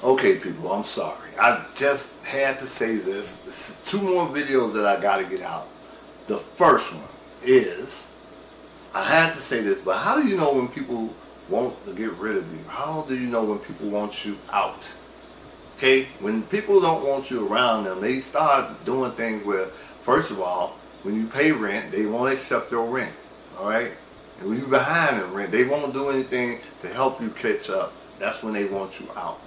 Okay, people, I'm sorry. I just had to say this. This is two more videos that I got to get out. The first one is, I had to say this, but how do you know when people want to get rid of you? How do you know when people want you out? Okay, when people don't want you around them, they start doing things where, first of all, when you pay rent, they won't accept your rent. Alright? And when you're behind in rent, they won't do anything to help you catch up. That's when they want you out.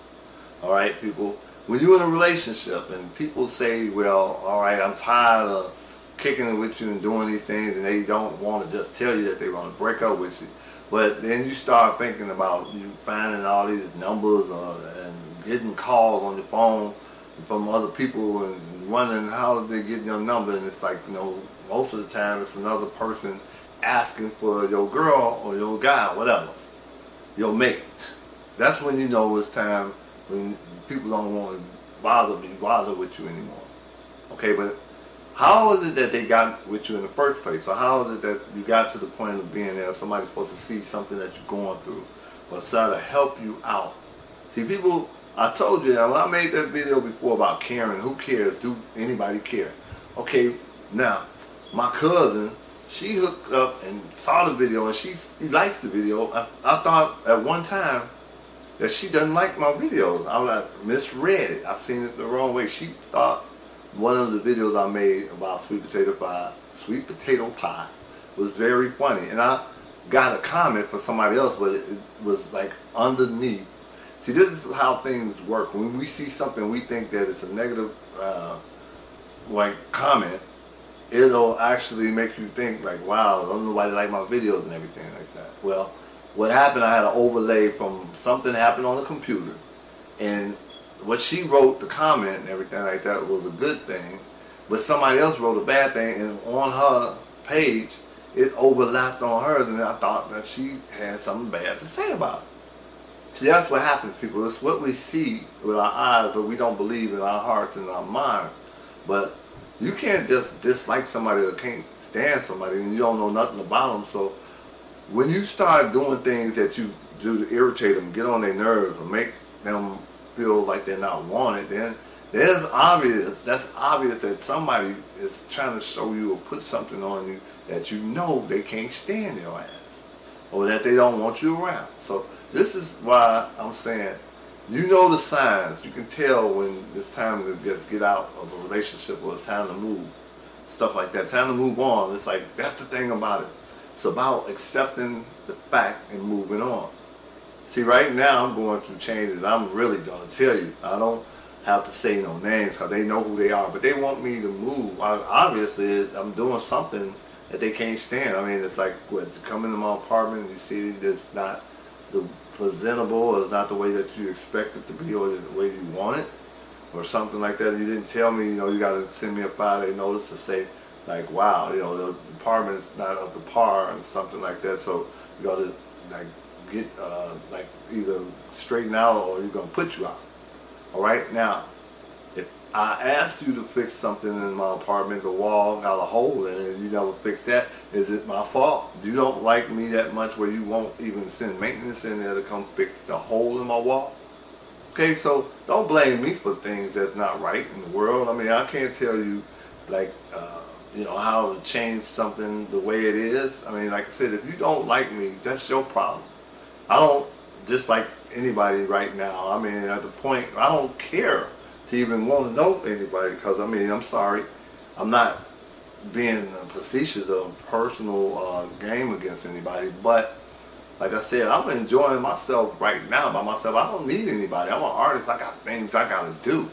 Alright, people, when you're in a relationship and people say, well, alright, I'm tired of kicking it with you and doing these things, and they don't want to just tell you that they want to break up with you. But then you start thinking about you finding all these numbers and getting calls on your phone from other people and wondering how they get your number, and it's like, you know, most of the time it's another person asking for your girl or your guy, whatever, your mate. That's when you know it's time, when people don't want to bother with you anymore. Okay, but how is it that they got with you in the first place? So how is it that you got to the point of being there? Somebody's supposed to see something that you're going through, or try to help you out. See, people, I told you that when I made that video before about caring, who cares? Do anybody care? Okay, now, my cousin, she hooked up and saw the video, and she likes the video. I thought at one time that she doesn't like my videos. I misread it. I seen it the wrong way. She thought one of the videos I made about sweet potato pie was very funny. And I got a comment from somebody else, but it was like underneath. See, this is how things work. When we see something we think that it's a negative like comment, it'll actually make you think like, wow, don't nobody like my videos and everything like that. Well, what happened, I had an overlay from something happened on the computer, and what she wrote, the comment and everything like that, was a good thing, but somebody else wrote a bad thing, and on her page it overlapped on hers, and I thought that she had something bad to say about it. See, that's what happens, people. It's what we see with our eyes, but we don't believe in our hearts and our mind. But you can't just dislike somebody or can't stand somebody and you don't know nothing about them. So when you start doing things that you do to irritate them, get on their nerves, or make them feel like they're not wanted, then that's obvious that somebody is trying to show you or put something on you that you know they can't stand your ass, or that they don't want you around. So this is why I'm saying, you know the signs. You can tell when it's time to just get out of a relationship, or it's time to move. Stuff like that. It's time to move on. It's like, that's the thing about it. It's about accepting the fact and moving on. See, right now I'm going through changes. I'm really going to tell you. I don't have to say no names because they know who they are. But they want me to move. Obviously, I'm doing something that they can't stand. I mean, it's like, what, to come into my apartment and you see it's not the presentable, or it's not the way that you expect it to be, or the way you want it, or something like that. You didn't tell me, you know, you got to send me a 5-day notice to say, like, wow, you know, the apartment's not up to par, and something like that. So you got to, like, get, like, either straighten out, or you're going to put you out. All right? Now, if I asked you to fix something in my apartment, the wall got a hole in it, and you never fixed that, is it my fault? You don't like me that much where you won't even send maintenance in there to come fix the hole in my wall? Okay, so don't blame me for things that's not right in the world. I mean, I can't tell you, like, you know, how to change something the way it is. I mean, like I said, if you don't like me, that's your problem. I don't dislike anybody right now. I mean, at the point, I don't care to even want to know anybody, because, I mean, I'm sorry, I'm not being facetious or personal game against anybody, but like I said, I'm enjoying myself right now by myself. I don't need anybody. I'm an artist. I got things I got to do.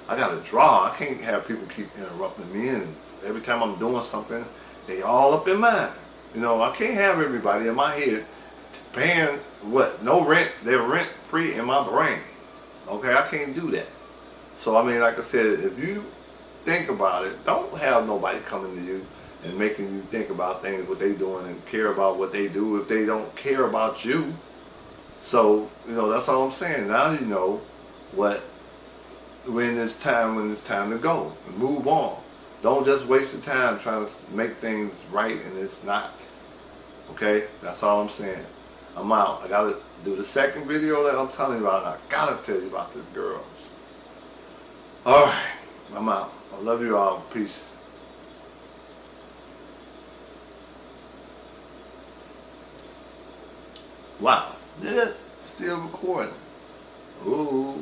I got to draw. I can't have people keep interrupting me, and every time I'm doing something, they all up in mine. You know, I can't have everybody in my head paying, what, no rent. They're rent free in my brain. Okay, I can't do that. So, I mean, like I said, if you think about it, don't have nobody coming to you and making you think about things, what they doing, and care about what they do if they don't care about you. So, you know, that's all I'm saying. Now you know when it's time to go and move on. Don't just waste your time trying to make things right and it's not. Okay? That's all I'm saying. I'm out. I gotta do the second video that I'm telling you about. And I gotta tell you about this girl. Alright, I'm out. I love you all. Peace. Wow. Yeah, still recording. Ooh.